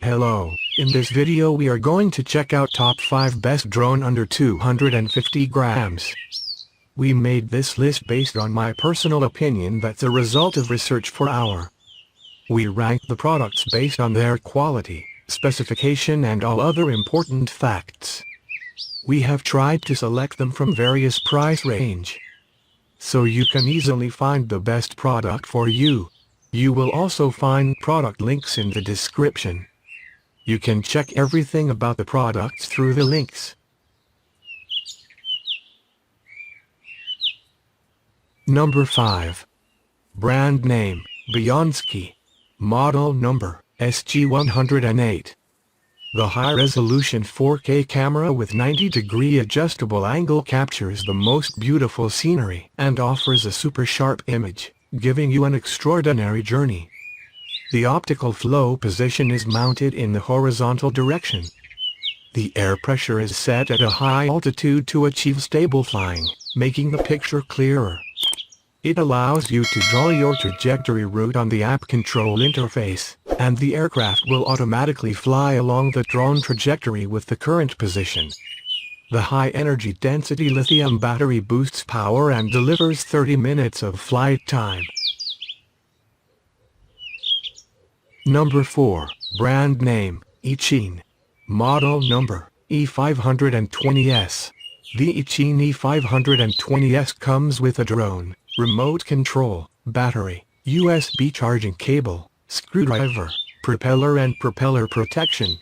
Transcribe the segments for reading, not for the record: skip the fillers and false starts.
Hello, in this video we are going to check out top 5 best drone under 250 grams. We made this list based on my personal opinion that's a result of research for our. We ranked the products based on their quality, specification and all other important facts. We have tried to select them from various price range, so you can easily find the best product for you. You will also find product links in the description. You can check everything about the products through the links. Number 5. Brand name, BEYONE. Model number, SG108. The high-resolution 4K camera with 90-degree adjustable angle captures the most beautiful scenery and offers a super sharp image, giving you an extraordinary journey. The optical flow position is mounted in the horizontal direction. The air pressure is set at a high altitude to achieve stable flying, making the picture clearer. It allows you to draw your trajectory route on the app control interface, and the aircraft will automatically fly along the drawn trajectory with the current position. The high-energy density lithium battery boosts power and delivers 30 minutes of flight time. Number 4. Brand name, ICHINI. Model number, E520S. The ICHINI 520S comes with a drone, remote control, battery, USB charging cable, screwdriver, propeller and propeller protection.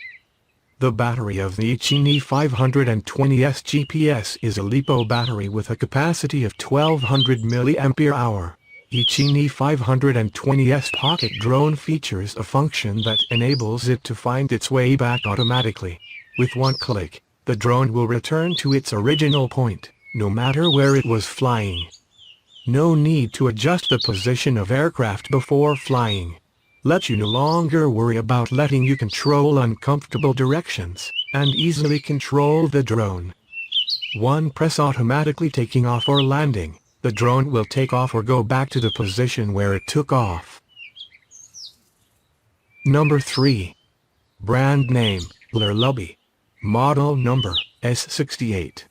The battery of the ICHINI 520S GPS is a LiPo battery with a capacity of 1200 mAh. ICHINI 520S Pocket Drone features a function that enables it to find its way back automatically. With one click, the drone will return to its original point, no matter where it was flying. No need to adjust the position of aircraft before flying. Let you no longer worry about letting you control uncomfortable directions, and easily control the drone. One press automatically taking off or landing. The drone will take off or go back to the position where it took off. Number 3. Brand name, Pellucid. Model number, S68.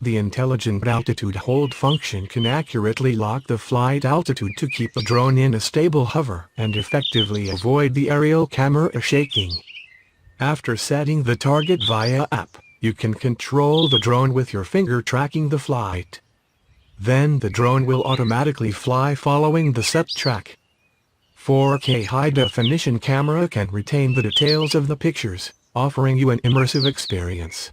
The intelligent altitude hold function can accurately lock the flight altitude to keep the drone in a stable hover and effectively avoid the aerial camera shaking. After setting the target via app, you can control the drone with your finger tracking the flight. Then the drone will automatically fly following the set track. 4K high-definition camera can retain the details of the pictures, offering you an immersive experience.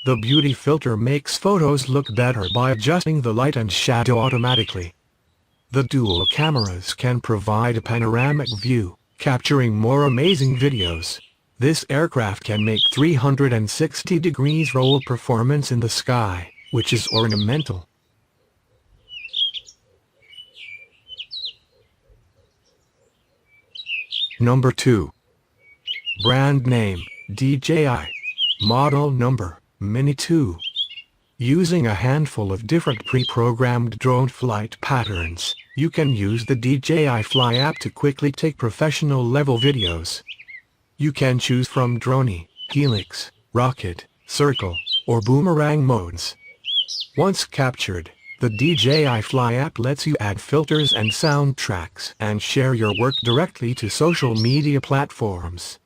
The beauty filter makes photos look better by adjusting the light and shadow automatically. The dual cameras can provide a panoramic view, capturing more amazing videos. This aircraft can make 360 degrees roll performance in the sky, which is ornamental. Number 2. Brand name, DJI. Model number, Mini 2. Using a handful of different pre-programmed drone flight patterns, you can use the DJI Fly app to quickly take professional-level videos. You can choose from drone, helix, rocket, circle, or boomerang modes. Once captured, the DJI Fly app lets you add filters and soundtracks and share your work directly to social media platforms.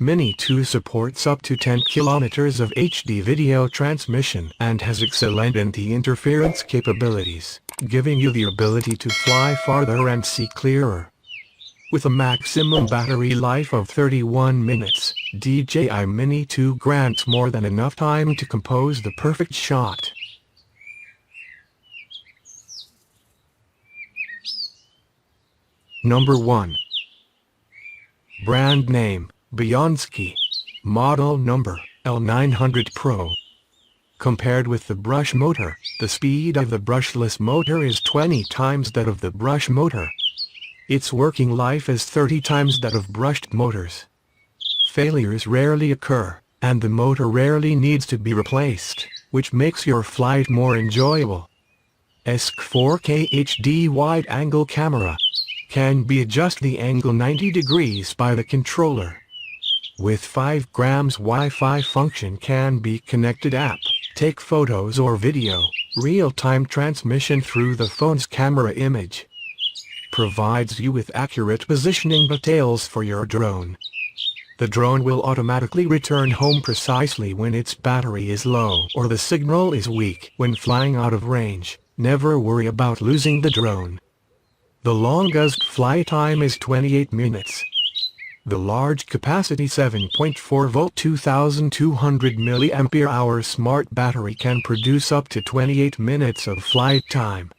Mini 2 supports up to 10 kilometers of HD video transmission and has excellent anti-interference capabilities, giving you the ability to fly farther and see clearer. With a maximum battery life of 31 minutes, DJI Mini 2 grants more than enough time to compose the perfect shot. Number 1. Brand name, BEYONE. Model number, L900 PRO. Compared with the brush motor, the speed of the brushless motor is 20 times that of the brush motor. Its working life is 30 times that of brushed motors. Failures rarely occur, and the motor rarely needs to be replaced, which makes your flight more enjoyable. 4K HD wide-angle camera. Can be adjust the angle 90 degrees by the controller. With 5 grams Wi-Fi function can be connected app, take photos or video, real-time transmission through the phone's camera image. Provides you with accurate positioning details for your drone. The drone will automatically return home precisely when its battery is low or the signal is weak. When flying out of range, never worry about losing the drone. The longest flight time is 28 minutes. The large capacity 7.4 volt 2200 mAh smart battery can produce up to 28 minutes of flight time.